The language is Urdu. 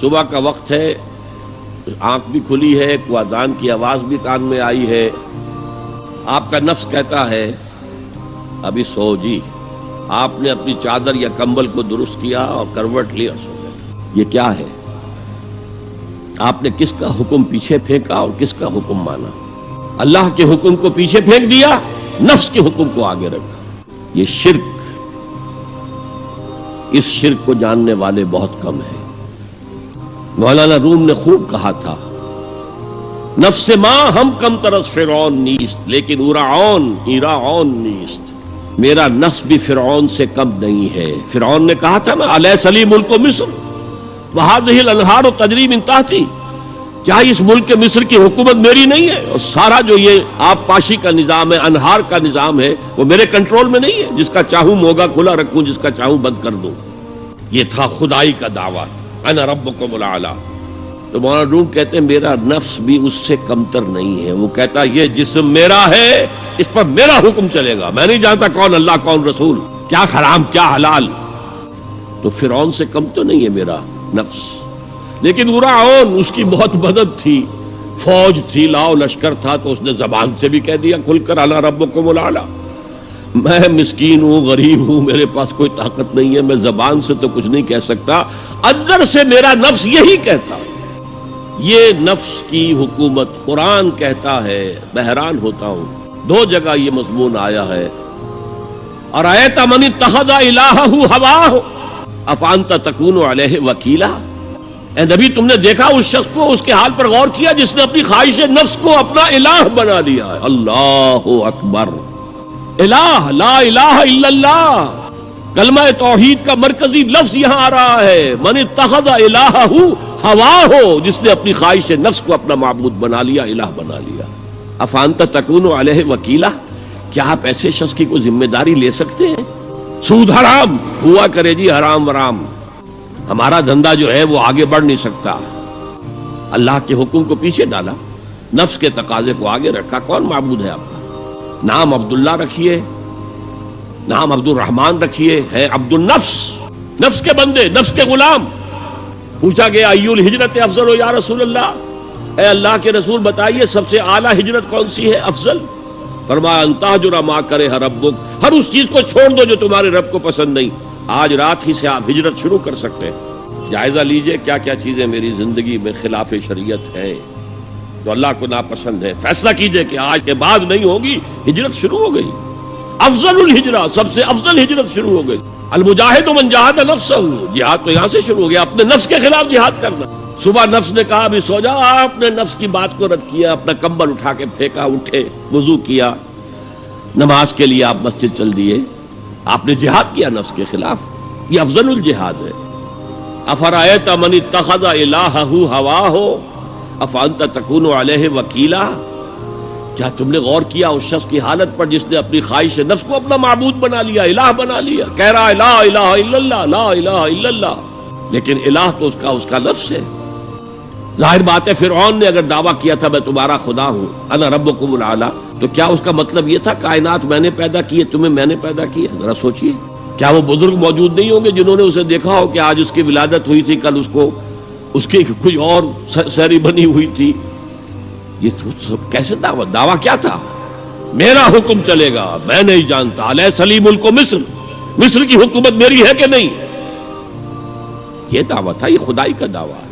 صبح کا وقت ہے، آنکھ بھی کھلی ہے، کوئی اذان کی آواز بھی کان میں آئی ہے، آپ کا نفس کہتا ہے ابھی سو جی، آپ نے اپنی چادر یا کمبل کو درست کیا اور کروٹ لی اور سو گئے۔ یہ کیا ہے؟ آپ نے کس کا حکم پیچھے پھینکا اور کس کا حکم مانا؟ اللہ کے حکم کو پیچھے پھینک دیا، نفس کے حکم کو آگے رکھا۔ یہ شرک، اس شرک کو جاننے والے بہت کم ہیں۔ مولانا روم نے خوب کہا تھا، نفس ماں ہم کم ترس فرعون نیست لیکن ایراعون نیست۔ میرا نفس بھی فرعون سے کم نہیں ہے۔ فرعون نے کہا تھا نا الیس لی ملک مصر وہذہ الانہار تجری من تحتی، کیا اس ملک مصر کی حکومت میری نہیں ہے؟ اور سارا جو یہ آب پاشی کا نظام ہے، انہار کا نظام ہے، وہ میرے کنٹرول میں نہیں ہے؟ جس کا چاہوں موگا کھلا رکھوں، جس کا چاہوں بند کر دوں۔ یہ تھا خدائی کا دعویٰ، انا ربکم الاعلی۔ تو مولانا روم کہتے ہیں میرا نفس بھی اس سے کمتر نہیں ہے۔ وہ کہتا یہ جسم میرا ہے، اس پر میرا حکم چلے گا، میں نہیں جانتا کون اللہ کون رسول، کیا حرام کیا حلال۔ تو فرعون سے کم تو نہیں ہے میرا نفس، لیکن ایراعون اس کی بہت مدد تھی، فوج تھی، لاؤ لشکر تھا، تو اس نے زبان سے بھی کہہ دیا کھل کر انا ربکم الاعلی۔ میں مسکین ہوں، غریب ہوں، میرے پاس کوئی طاقت نہیں ہے، میں زبان سے تو کچھ نہیں کہہ سکتا، اندر سے میرا نفس یہی کہتا۔ یہ نفس کی حکومت قرآن کہتا ہے، میں حیران ہوتا ہوں، دو جگہ یہ مضمون آیا ہے، ارأیت من اتخذ الہہ ہواہ افانت تکون علیہ وکیلا۔ اے نبی تم نے دیکھا اس شخص کو، اس کے حال پر غور کیا جس نے اپنی خواہش نفس کو اپنا الہ بنا لیا ہے۔ اللہ اکبر، الہ لا الہ الا اللہ، کلمہ توحید کا مرکزی لفظ یہاں آ رہا ہے، من اتخذ الہہ ہواہ، جس نے اپنی خواہش نفس کو اپنا معبود بنا لیا، الہ بنا لیا۔ افانت تکون علیہ وکیلا، کیا آپ ایسے شخص کی کوئی ذمہ داری لے سکتے ہیں؟ سود حرام ہوا کرے جی، حرام ورام، ہمارا دھندا جو ہے وہ آگے بڑھ نہیں سکتا۔ اللہ کے حکم کو پیچھے ڈالا، نفس کے تقاضے کو آگے رکھا۔ کون معبود ہے آپ کا؟ نام عبداللہ رکھیے، نام عبد الرحمن رکھیے، ہے عبد النفس، نفس کے بندے، نفس کے غلام۔ پوچھا گیا ای الہجرت افضل ہو یا رسول اللہ، اے اللہ کے رسول بتائیے سب سے اعلیٰ ہجرت کون سی ہے، افضل؟ فرمایا ان تہجر ما کرہ ربک، ہر اس چیز کو چھوڑ دو جو تمہارے رب کو پسند نہیں۔ آج رات ہی سے آپ ہجرت شروع کر سکتے ہیں۔ جائزہ لیجئے کیا کیا چیزیں میری زندگی میں خلاف شریعت ہیں، جو اللہ کو ناپسند ہے، فیصلہ کیجئے کہ آج کے بعد نہیں ہوگی۔ ہجرت شروع ہو گئی، افضل الہجرہ، سب سے افضل ہجرت شروع ہو گئی۔ المجاہد من جاہد نفسہ، جہاد تو یہاں سے شروع ہو گیا، اپنے نفس کے خلاف جہاد کرنا۔ صبح نفس نے کہا ابھی سو جاؤ، آپ نے نفس کی بات کو رد کیا، اپنا کمبل اٹھا کے پھینکا، اٹھے، وضو کیا، نماز کے لیے آپ مسجد چل دیے، آپ نے جہاد کیا نفس کے خلاف۔ یہ افضل الجہاد ہے۔ افرأیت من اتخذ الہہ ہواہ افانت تکون علیہ وکیلا، کیا تم نے غور کیا اس شخص کی حالت پر جس نے اپنی خواہش نفس کو اپنا معبود بنا لیا، الہ بنا لیا، کہہ رہا ہے لا الہ الا اللہ، لا الہ الا اللہ، لیکن الہ تو اس کا لفظ ہے۔ ظاہر بات ہے فرعون نے اگر دعویٰ کیا تھا میں تمہارا خدا ہوں، انا ربکم الاعلی، تو کیا اس کا مطلب یہ تھا کائنات میں نے پیدا کی ہے، تمہیں میں نے پیدا کیا؟ ذرا سوچئے، کیا وہ بزرگ موجود نہیں ہوں گے جنہوں نے اسے دیکھا ہو کہ آج اس کی ولادت ہوئی تھی، کل اس کی کوئی اور سیری بنی ہوئی تھی؟ یہ سب کیسے دعویٰ کیا تھا؟ میرا حکم چلے گا، میں نہیں جانتا، الیس لی ملک مصر، مصر کی حکومت میری ہے کہ نہیں؟ یہ دعویٰ تھا، یہ خدائی کا دعویٰ ہے۔